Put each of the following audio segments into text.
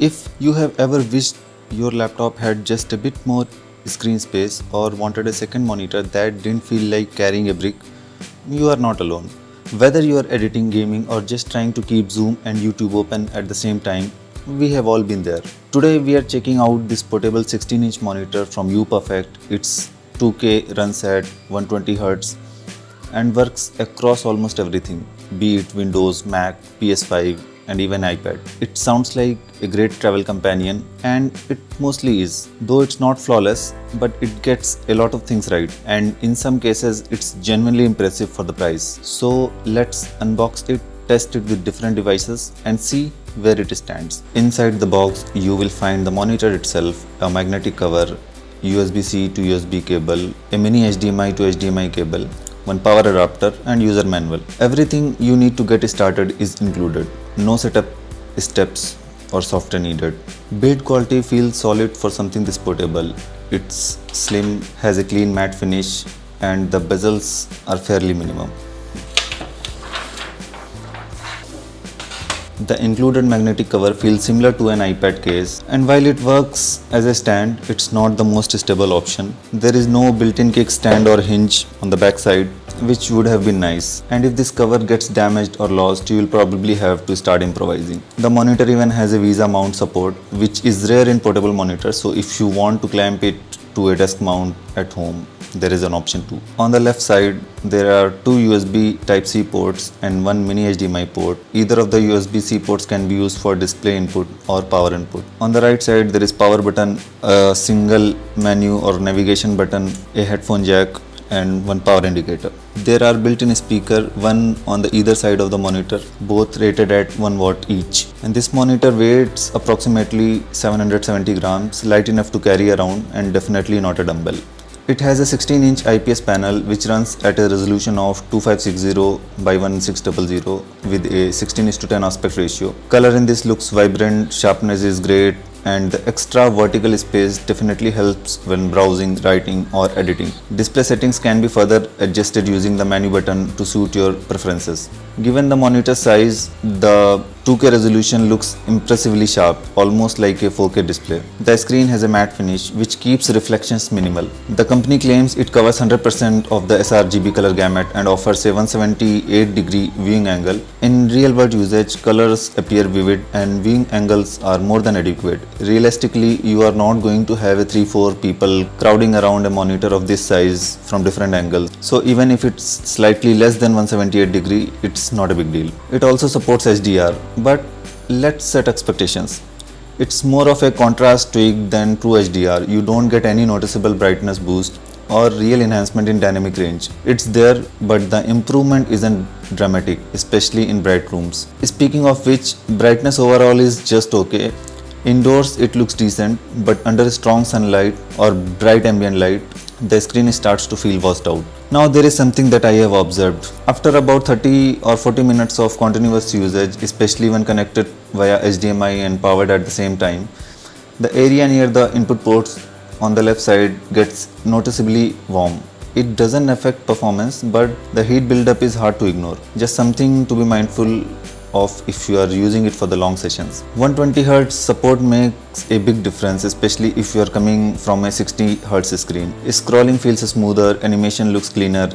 If you have ever wished your laptop had just a bit more screen space or wanted a second monitor that didn't feel like carrying a brick, you are not alone. Whether you are editing, gaming, or just trying to keep Zoom and YouTube open at the same time, we have all been there. Today we are checking out this portable 16-inch monitor from UPERFECT. It's 2K, runs at 120Hz and works across almost everything, be it Windows, Mac, PS5 and even iPad. It sounds like a great travel companion, and it mostly is. Though it's not flawless, but it gets a lot of things right, and in some cases it's genuinely impressive for the price. So let's unbox it, test it with different devices and see where it stands. Inside the box you will find the monitor itself, a magnetic cover, USB-C to USB cable, a mini HDMI to HDMI cable, one power adapter and user manual. Everything you need to get started is included. No setup steps or software needed. Build quality feels solid for something this portable. It's slim, has a clean matte finish and the bezels are fairly minimum. The included magnetic cover feels similar to an iPad case, and while it works as a stand, it's not the most stable option. There is no built-in kickstand or hinge on the back side, which would have been nice. And if this cover gets damaged or lost, you will probably have to start improvising. The monitor even has a VESA mount support, which is rare in portable monitors, so if you want to clamp it to a desk mount at home, there is an option too. On the left side, there are two USB Type-C ports and one mini HDMI port. Either of the USB-C ports can be used for display input or power input. On the right side, there is power button, a single menu or navigation button, a headphone jack and one power indicator. There are built-in speaker, one on the either side of the monitor, both rated at 1 watt each. And this monitor weighs approximately 770 grams, light enough to carry around and definitely not a dumbbell. It has a 16-inch IPS panel which runs at a resolution of 2560 by 1600 with a 16:10 aspect ratio. Color in this looks vibrant, sharpness is great, and the extra vertical space definitely helps when browsing, writing or editing. Display settings can be further adjusted using the menu button to suit your preferences. Given the monitor size, the 2K resolution looks impressively sharp, almost like a 4K display. The screen has a matte finish which keeps reflections minimal. The company claims it covers 100% of the sRGB color gamut and offers a 178-degree viewing angle. In real-world usage, colors appear vivid and viewing angles are more than adequate. Realistically, you are not going to have a 3-4 people crowding around a monitor of this size from different angles. So even if it's slightly less than 178 degree, it's not a big deal. It also supports HDR, but let's set expectations. It's more of a contrast tweak than true HDR. You don't get any noticeable brightness boost or real enhancement in dynamic range. It's there, but the improvement isn't dramatic, especially in bright rooms. Speaking of which, brightness overall is just okay. Indoors it looks decent, but under strong sunlight or bright ambient light, the screen starts to feel washed out. Now there is something that I have observed. After about 30 or 40 minutes of continuous usage, especially when connected via HDMI and powered at the same time, the area near the input ports on the left side gets noticeably warm. It doesn't affect performance, but the heat buildup is hard to ignore. Just something to be mindful of if you are using it for the long sessions. 120Hz support makes a big difference, especially if you are coming from a 60Hz screen. Scrolling feels smoother, animation looks cleaner,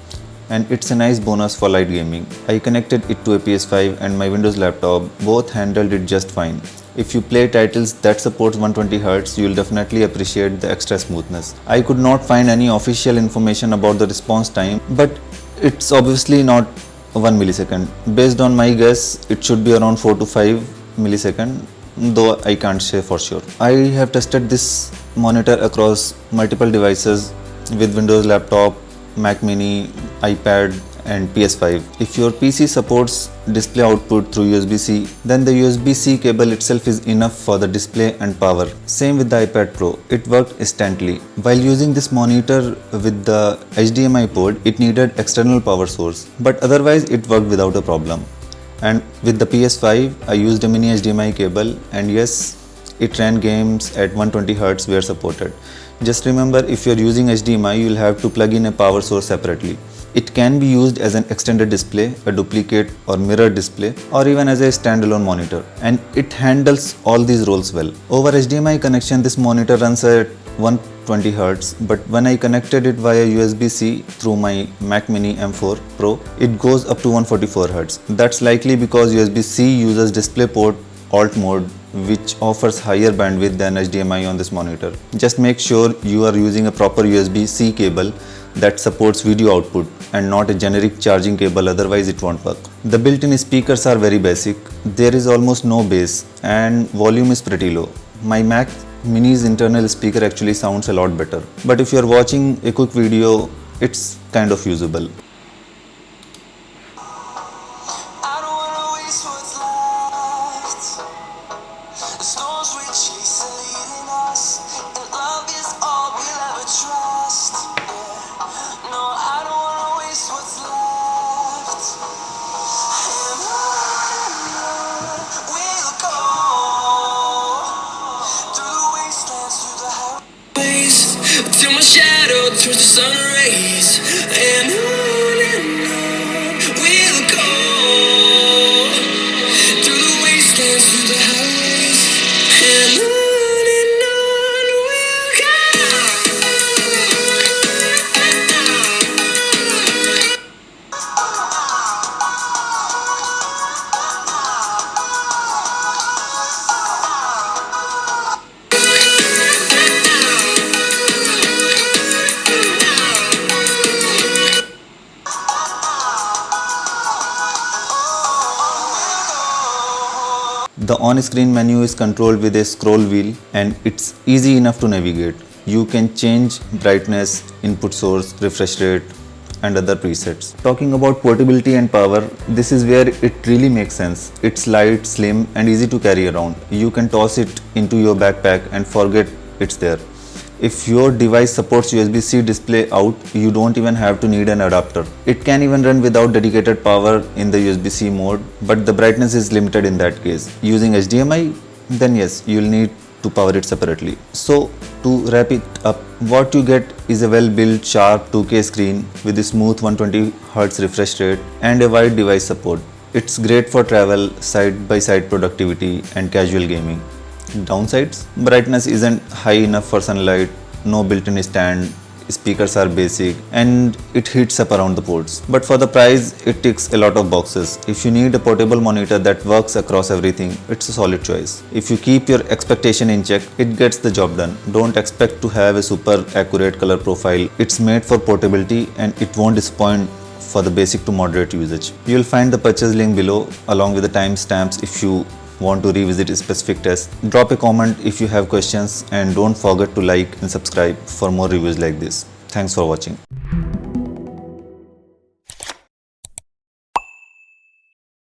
and it's a nice bonus for light gaming. I connected it to a PS5 and my Windows laptop, both handled it just fine. If you play titles that supports 120Hz, you will definitely appreciate the extra smoothness. I could not find any official information about the response time, but it's obviously not 1 millisecond. Based on my guess, it should be around 4 to 5 millisecond, though I can't say for sure. I have tested this monitor across multiple devices with Windows laptop, Mac mini, iPad and PS5. If your PC supports display output through USB-C, then the USB-C cable itself is enough for the display and power. Same with the iPad Pro, it worked instantly. While using this monitor with the HDMI port, it needed external power source, but otherwise it worked without a problem. And with the PS5, I used a mini HDMI cable, and yes, it ran games at 120Hz where supported. Just remember, if you are using HDMI, you will have to plug in a power source separately. It can be used as an extended display, a duplicate or mirror display, or even as a standalone monitor, and it handles all these roles well. Over HDMI connection, this monitor runs at 120 Hz, but when I connected it via USB-C through my Mac Mini M4 Pro, it goes up to 144 Hz. That's likely because USB-C uses DisplayPort Alt mode, which offers higher bandwidth than HDMI on this monitor. Just make sure you are using a proper USB-C cable that supports video output and not a generic charging cable, otherwise it won't work. The built-in speakers are very basic. There is almost no bass and volume is pretty low. My Mac Mini's internal speaker actually sounds a lot better. But if you are watching a quick video, it's kind of usable. Till my shadow turns to sun rays, and on we'll go through the wastelands, through the highways, and on we'll The on-screen menu is controlled with a scroll wheel and it's easy enough to navigate. You can change brightness, input source, refresh rate, and other presets. Talking about portability and power, this is where it really makes sense. It's light, slim, and easy to carry around. You can toss it into your backpack and forget it's there. If your device supports USB-C display out, you don't even have to need an adapter. It can even run without dedicated power in the USB-C mode, but the brightness is limited in that case. Using HDMI, then yes, you'll need to power it separately. So to wrap it up, what you get is a well-built, sharp 2K screen with a smooth 120 Hz refresh rate and a wide device support. It's great for travel, side-by-side productivity, and casual gaming. Downsides: brightness isn't high enough for sunlight, no built-in stand, speakers are basic, and it heats up around the ports. But for the price, it ticks a lot of boxes. If you need a portable monitor that works across everything, it's a solid choice. If you keep your expectation in check, it gets the job done. Don't expect to have a super accurate color profile. It's made for portability and it won't disappoint for the basic to moderate usage. You'll find the purchase link below along with the timestamps if you want to revisit a specific test. Drop a comment if you have questions and don't forget to like and subscribe for more reviews like this. Thanks for watching.